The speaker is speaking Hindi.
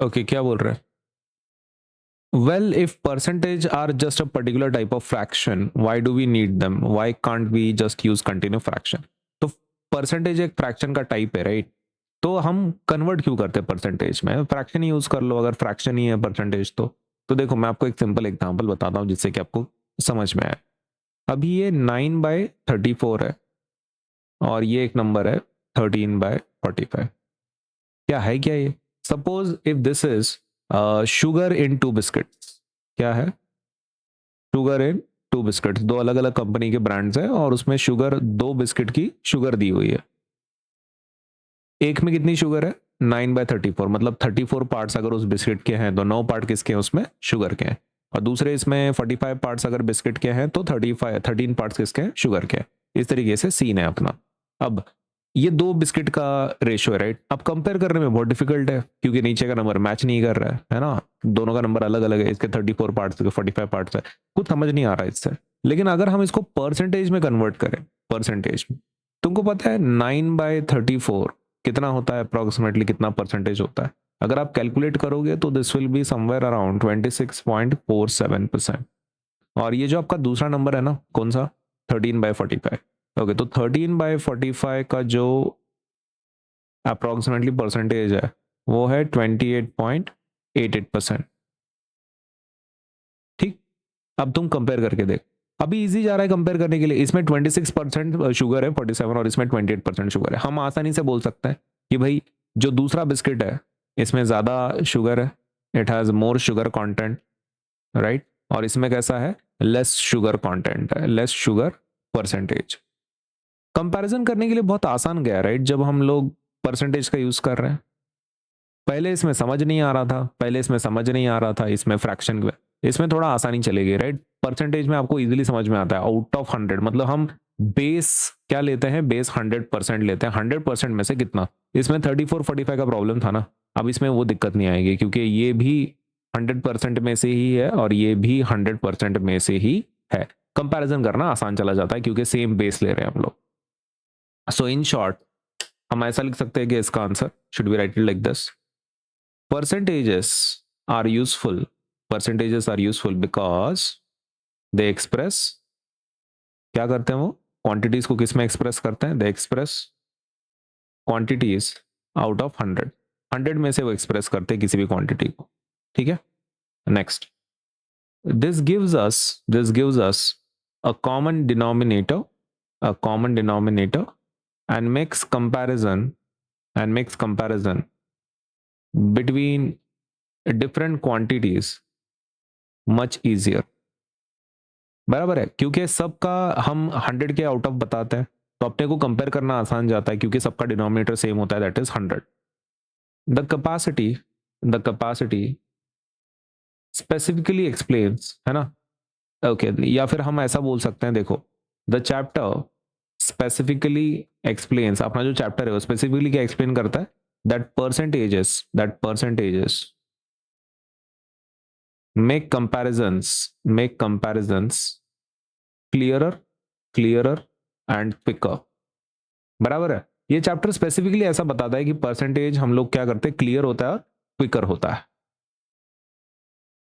ओके क्या बोल रहे हैं? Well, if percentage are just a particular type of fraction, why do we need them? Why can't we just use continuous fraction? तो परसेंटेज एक फ्रैक्शन का टाइप है, राइट? तो हम कन्वर्ट क्यों करते हैं परसेंटेज में? फ्रैक्शन यूज कर लो, अगर फ्रैक्शन ही है परसेंटेज तो देखो मैं आपको एक सिंपल एग्जांपल बताता हूँ जिससे कि आपको समझ में आए। अभी ये 9/34 है और ये एक नंबर है 13/45। क्या है क्या ये? Suppose if this is sugar in 2 biscuits. क्या है? Sugar in 2 biscuits. दो अलग अलग कंपनी के ब्रांड्स हैं और उसमें शुगर 2 बिस्किट की शुगर दी हुई है। एक में कितनी शुगर है? 9/34, मतलब 34 पार्ट्स अगर उस बिस्किट के हैं तो 9 पार्ट किसके हैं उसमें? शुगर के हैं। और दूसरे इसमें 45 पार्ट्स अगर बिस्किट के हैं तो 13 पार्ट्स किसके हैं? शुगर के हैं। इस तरीके से सीन है अपना। अब ये 2 बिस्किट का रेशियो है, राइट? अब कंपेयर करने में बहुत डिफिकल्ट है क्योंकि नीचे का नंबर मैच नहीं कर रहा है ना? दोनों का नंबर अलग अलग है, इसके 34 पार्ट्स, इसके 45 पार्ट्स है। कुछ समझ नहीं आ रहा है इससे। लेकिन अगर हम इसको परसेंटेज में कन्वर्ट करें, परसेंटेज में, तुमको पता है 9/34 कितना होता है? अप्रोक्सीमेटली कितना परसेंटेज होता है? अगर आप कैलकुलेट करोगे तो this will be somewhere around 26.47%। और ये जो आपका दूसरा नंबर है ना, कौन सा? 13/45। ओके, तो 13/45 का जो अप्रोक्सीमेटली परसेंटेज है वो है 28.88%। ठीक, अब तुम कंपेयर करके देख। अभी इजी जा रहा है कंपेयर करने के लिए। इसमें 26% शुगर है 47 और इसमें 28% शुगर है। हम आसानी से बोल सकते हैं कि भाई जो दूसरा बिस्किट है इसमें ज़्यादा शुगर है, it has more sugar content, right? और इसमें कैसा है? लेस शुगर कंटेंट है, लेस शुगर परसेंटेज। कंपैरिजन करने के लिए बहुत आसान गया, राइट? जब हम लोग परसेंटेज का यूज़ कर रहे हैं। पहले इसमें समझ नहीं आ रहा था, इसमें फ्रैक्शन, इसमें थोड़ा आसानी चलेगी, राइट? परसेंटेज में आपको इजीली समझ में आता है। आउट ऑफ 100 मतलब हम बेस क्या लेते हैं? बेस 100% लेते हैं। 100% में से कितना? इसमें 34-45 का प्रॉब्लम था ना, अब इसमें वो दिक्कत नहीं आएगी क्योंकि ये भी 100% में से ही है और ये भी 100% में से ही है। कंपैरिजन करना आसान चला जाता है क्योंकि सेम बेस ले रहे हैं हम लोग। सो इन शॉर्ट हम ऐसा लिख सकते हैं कि इसका answer should be righted like this: percentages are useful. Percentages are useful because they express, क्या करते हैं वो? क्वांटिटीज को किस में एक्सप्रेस करते हैं? दे एक्सप्रेस क्वांटिटीज आउट ऑफ 100। 100 में से वो एक्सप्रेस करते हैं किसी भी क्वांटिटी को। ठीक है, next, this gives us a common denominator, and makes comparison between different quantities much easier। बराबर है, क्योंकि सबका हम 100 के आउट ऑफ बताते हैं तो अपने को कंपेयर करना आसान जाता है क्योंकि सबका डिनोमिनेटर सेम होता है, that is 100। The capacity specifically explains, है ना? ओके या फिर हम ऐसा बोल सकते हैं, देखो, द चैप्टर स्पेसिफिकली एक्सप्लेन्स, अपना जो चैप्टर है वो स्पेसिफिकली क्या एक्सप्लेन करता है? That percentages make comparisons clearer and quicker। बराबर है, ये चैप्टर स्पेसिफिकली ऐसा बताता है कि परसेंटेज हम लोग क्या करते हैं? क्लियर होता है और क्विकर होता है।